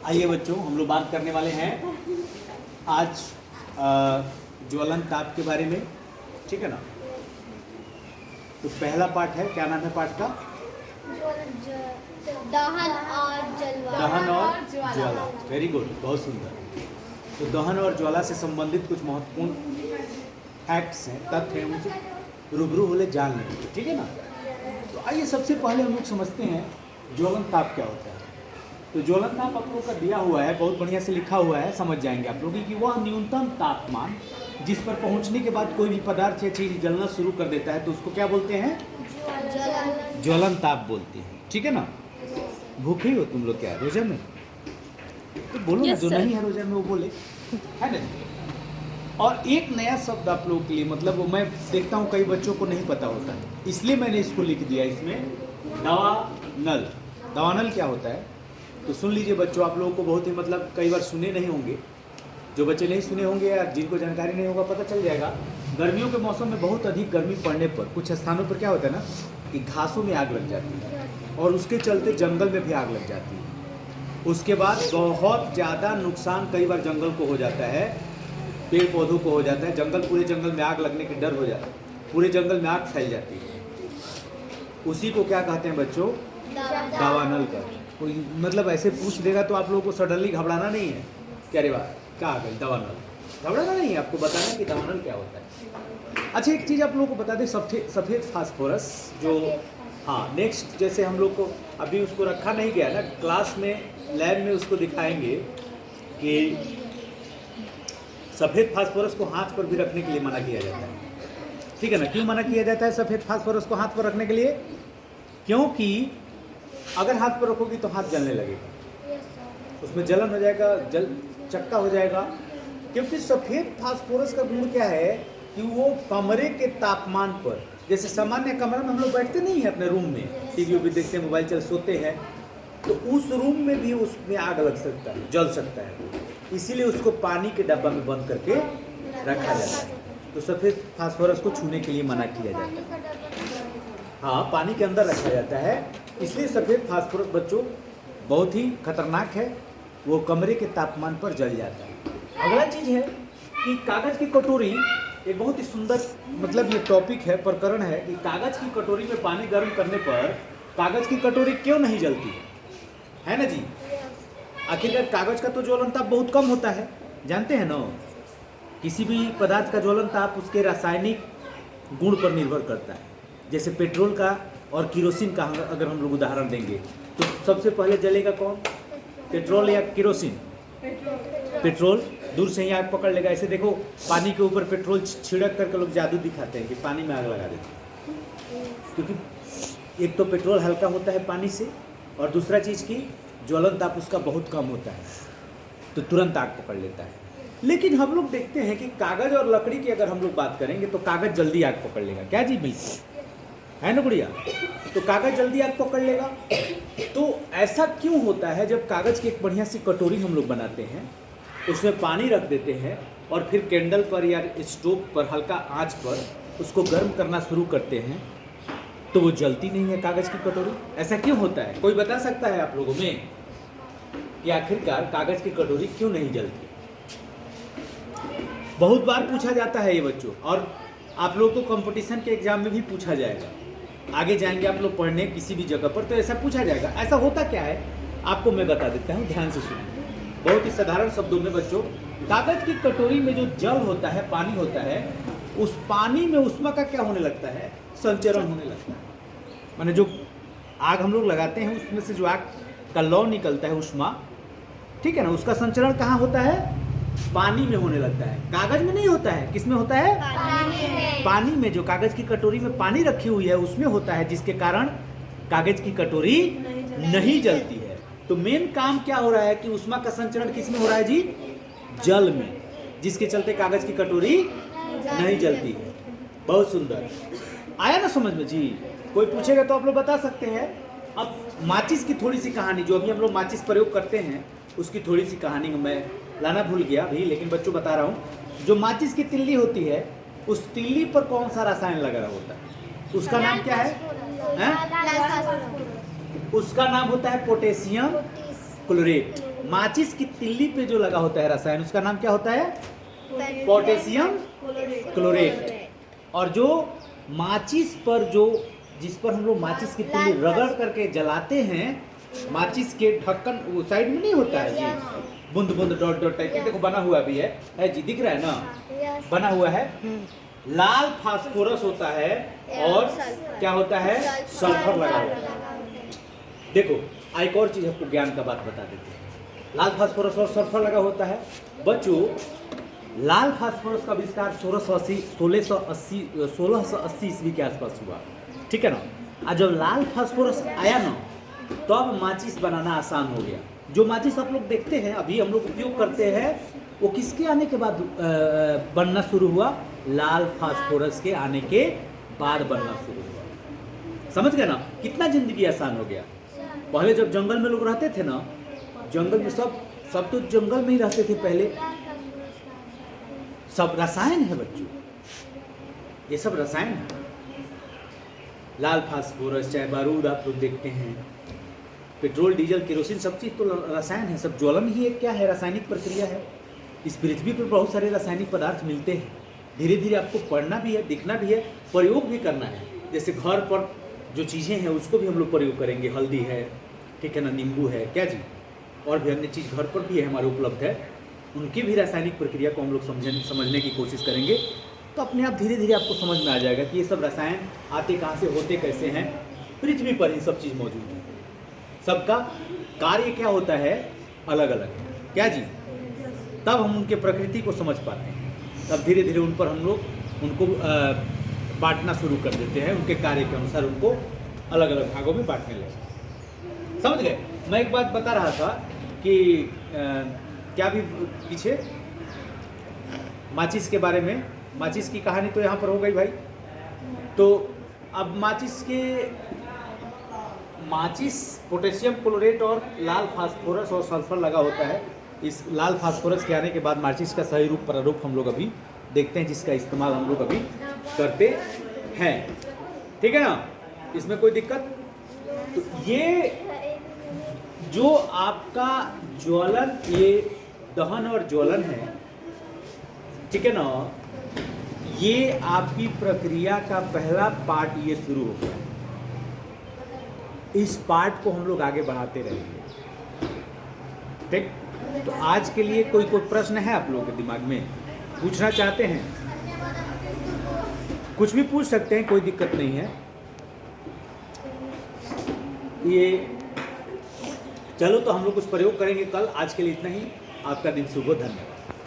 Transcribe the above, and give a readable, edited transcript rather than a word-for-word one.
आइए बच्चों, हम लोग बात करने वाले हैं आज ज्वलन ताप के बारे में, ठीक है ना। तो पहला पाठ है, क्या नाम है पाठ का? दहन और ज्वाला। दहन और ज्वाला। वेरी गुड, बहुत सुंदर। तो दहन और ज्वाला से संबंधित कुछ महत्वपूर्ण फैक्ट्स हैं, तथ्य हैं, उनसे रूबरू होले जान लेंगे, ठीक है ना। तो आइए सबसे पहले हम लोग समझते हैं ज्वलन ताप क्या होता है। तो ज्वलन ताप आप लोगों का दिया हुआ है, बहुत बढ़िया से लिखा हुआ है, समझ जाएंगे आप लोग कि वह न्यूनतम तापमान जिस पर पहुंचने के बाद कोई भी पदार्थ या चीज जलना शुरू कर देता है तो उसको क्या बोलते हैं? ज्वलन ताप बोलते हैं, ठीक है ना। भूखे हो तुम लोग क्या रोजा में? तो बोलो ना, जो नहीं है रोजा में वो बोले, है ना। और एक नया शब्द आप लोगों के लिए, मतलब वो मैं देखता हूँ कई बच्चों को नहीं पता होता है, इसलिए मैंने इसको लिख दिया इसमें, दावानल। दावानल क्या होता है तो सुन लीजिए बच्चों, आप लोगों को बहुत ही मतलब कई बार सुने नहीं होंगे, जो बच्चे नहीं सुने होंगे या जिनको जानकारी नहीं होगा पता चल जाएगा। गर्मियों के मौसम में बहुत अधिक गर्मी पड़ने पर कुछ स्थानों पर क्या होता है ना कि घासों में आग लग जाती है और उसके चलते जंगल में भी आग लग जाती है। उसके बाद बहुत ज़्यादा नुकसान कई बार जंगल को हो जाता है, पेड़ पौधों को हो जाता है, जंगल पूरे जंगल में आग लगने के डर हो जाता है, पूरे जंगल में आग फैल जाती है। उसी को क्या कहते हैं बच्चों? दावानल का। कोई मतलब ऐसे पूछ देगा तो आप लोगों को सडनली घबराना नहीं है, क्या रे बात क्या आ गई दावानल, घबराना नहीं है, आपको बताना कि दावानल क्या होता है। अच्छा एक चीज़ आप लोगों को बता दें, सफ़ेद फास्फोरस जो, हाँ नेक्स्ट जैसे हम लोग को अभी उसको रखा नहीं गया ना, क्लास में लैब में उसको दिखाएंगे कि सफ़ेद फास्फोरस को हाथ पर भी रखने के लिए मना किया जाता है, ठीक है ना। क्यों मना किया जाता है सफ़ेद फास्फोरस को हाथ पर रखने के लिए? क्योंकि अगर हाथ पर रखोगी तो हाथ जलने लगेगा, उसमें जलन हो जाएगा, जल चक्का हो जाएगा। क्योंकि सफ़ेद फास्फोरस का गुण क्या है कि वो कमरे के तापमान पर, जैसे सामान्य कमरे में हम लोग बैठते नहीं हैं अपने रूम में, टीवी भी देखते हैं, मोबाइल चल सोते हैं, तो उस रूम में भी उसमें आग लग सकता है, जल सकता है, इसीलिए उसको पानी के डब्बा में बंद करके रखा जाता है। तो सफ़ेद फास्फोरस को छूने के लिए मना किया जाता है, हाँ पानी के अंदर रखा जाता है, इसलिए सफ़ेद फास्फोरस बच्चों बहुत ही खतरनाक है, वो कमरे के तापमान पर जल जाता है। अगला चीज़ है कि कागज़ की कटोरी, एक बहुत ही सुंदर मतलब ये टॉपिक है, प्रकरण है कि कागज़ की कटोरी में पानी गर्म करने पर कागज़ की कटोरी क्यों नहीं जलती है ना जी। आखिरकार कागज़ का तो ज्वलन ताप बहुत कम होता है, जानते हैं ना। किसी भी पदार्थ का ज्वलन ताप उसके रासायनिक गुण पर निर्भर करता है। जैसे पेट्रोल का और केरोसिन का अगर हम लोग उदाहरण देंगे तो सबसे पहले जलेगा कौन? पेट्रोल या केरोसिन? पेट्रोल दूर से ही आग पकड़ लेगा। ऐसे देखो पानी के ऊपर पेट्रोल छिड़क करके लोग जादू दिखाते हैं कि पानी में आग लगा देते हैं, क्योंकि एक तो पेट्रोल हल्का होता है पानी से, और दूसरा चीज़ की ज्वलन ताप उसका बहुत कम होता है, तो तुरंत आग पकड़ लेता है। लेकिन हम लोग देखते हैं कि कागज़ और लकड़ी की अगर हम लोग बात करेंगे तो कागज़ जल्दी आग पकड़ लेगा, क्या जी बिल्कुल है ना गुड़िया। तो कागज़ जल्दी आग पकड़ लेगा। तो ऐसा क्यों होता है? जब कागज़ की एक बढ़िया सी कटोरी हम लोग बनाते हैं, उसमें पानी रख देते हैं और फिर कैंडल पर या स्टोव पर हल्का आंच पर उसको गर्म करना शुरू करते हैं, तो वो जलती नहीं है कागज़ की कटोरी। ऐसा क्यों होता है? कोई बता सकता है आप लोगों में कि आखिरकार कागज़ की कटोरी क्यों नहीं जलती? बहुत बार पूछा जाता है ये बच्चों, और आप लोगों को कंपटीशन के एग्जाम में भी पूछा जाएगा। आगे जाएंगे आप लोग पढ़ने किसी भी जगह पर तो ऐसा पूछा जाएगा। ऐसा होता क्या है आपको मैं बता देता हूँ, ध्यान से सुनिए। बहुत ही साधारण शब्दों में बच्चों, कागज़ की कटोरी में जो जल होता है, पानी होता है, उस पानी में ऊष्मा का क्या होने लगता है? संचरण होने लगता है। माने जो आग हम लोग लगाते हैं उसमें से जो आग का लौ निकलता है, ऊष्मा, ठीक है ना, उसका संचरण कहाँ होता है? पानी में होने लगता है, कागज में नहीं होता है। किस में होता है? पानी में। जो कागज की कटोरी में पानी रखी हुई है उसमें होता है, जिसके कारण कागज की कटोरी नहीं जलती है। तो मेन काम क्या हो रहा है कि ऊष्मा का संचरण किस में हो रहा है जी? जल में, जिसके चलते कागज की कटोरी नहीं जलती है। बहुत सुंदर, आया ना समझ में जी। कोई पूछेगा तो आप लोग बता सकते हैं। अब माचिस की थोड़ी सी कहानी, जो अभी हम लोग माचिस प्रयोग करते हैं उसकी थोड़ी सी कहानी मैं लाना भूल गया अभी, लेकिन बच्चों बता रहा हूँ। जो माचिस की तिल्ली होती है, उस तिल्ली पर कौन सा रसायन लगा रहा होता है? उसका नाम क्या है? उसका नाम होता है पोटेशियम क्लोरेट। माचिस की तिल्ली पे जो लगा होता है रसायन, उसका नाम क्या होता है? Potassium chlorate. और जो माचिस पर जो जिस पर हम लोग माचिस की तिल्ली रगड़ करके जलाते हैं, माचिस के ढक्कन वो साइड में नहीं होता है जी, बूंद बूंद डॉट डॉट टाइप के, देखो बना हुआ भी है जी, दिख रहा है ना, बना हुआ है। लाल फास्फोरस होता है और क्या होता है? सल्फर लगा हुआ है। देखो एक और चीज आपको ज्ञान का बात बता देते हैं, लाल फास्फोरस और सल्फर लगा होता है। बच्चों, लाल फास्फोरस का आविष्कार 1680 ईस्वी के आसपास हुआ, ठीक है ना। और जब लाल फास्फोरस आया ना, तब माचिस बनाना आसान हो गया। जो माचिस आप लोग देखते हैं अभी हम लोग उपयोग करते हैं, वो किसके आने के बाद बनना शुरू हुआ? लाल फास्फोरस के आने के बाद बनना शुरू हुआ। समझ गए ना, कितना जिंदगी आसान हो गया। पहले जब जंगल में लोग रहते थे ना, जंगल में सब तो जंगल में ही रहते थे पहले, सब रसायन है बच्चों, ये सब रसायन है। लाल फास्फोरस, चाहे बारूद आप लोग देखते हैं, पेट्रोल डीजल केरोसिन, सब चीज़ तो रसायन है, सब ज्वलन ही एक क्या है? रासायनिक प्रक्रिया है। इस पृथ्वी पर बहुत सारे रासायनिक पदार्थ मिलते हैं, धीरे धीरे आपको पढ़ना भी है, दिखना भी है, प्रयोग भी करना है। जैसे घर पर जो चीज़ें हैं उसको भी हम लोग प्रयोग करेंगे, हल्दी है, ठीक है ना, नींबू है, क्या जी, और भी अन्य चीज़ घर पर भी है हमारे उपलब्ध है, उनकी भी रासायनिक प्रक्रिया को हम लोग समझने की कोशिश करेंगे, तो अपने आप धीरे धीरे आपको समझ में आ जाएगा कि ये सब रसायन आते कहाँ से, होते कैसे हैं। पृथ्वी पर ही सब चीज़ मौजूद है, सबका कार्य क्या होता है अलग अलग है, क्या जी। तब हम उनके प्रकृति को समझ पाते हैं, तब धीरे धीरे उन पर हम लोग उनको बांटना शुरू कर देते हैं, उनके कार्य के अनुसार उनको अलग अलग भागों में बांटने लगे। समझ गए? मैं एक बात बता रहा था कि क्या भी पीछे माचिस के बारे में, माचिस की कहानी तो यहाँ पर हो गई भाई। तो अब माचिस पोटेशियम क्लोरेट और लाल फास्फोरस और सल्फर लगा होता है। इस लाल फास्फोरस के आने के बाद माचिस का सही रूप प्रारूप हम लोग अभी देखते हैं, जिसका इस्तेमाल हम लोग अभी करते हैं, ठीक है ना, इसमें कोई दिक्कत। तो ये जो आपका ज्वलन, ये दहन और ज्वलन है, ठीक है ना, ये आपकी प्रक्रिया का पहला पार्ट ये शुरू हो गया। इस पार्ट को हम लोग आगे बढ़ाते रहेंगे, ठीक। तो आज के लिए कोई प्रश्न है आप लोगों के दिमाग में, पूछना चाहते हैं? कुछ भी पूछ सकते हैं, कोई दिक्कत नहीं है। ये चलो, तो हम लोग कुछ प्रयोग करेंगे कल। आज के लिए इतना ही। आपका दिन शुभ हो, धन्यवाद।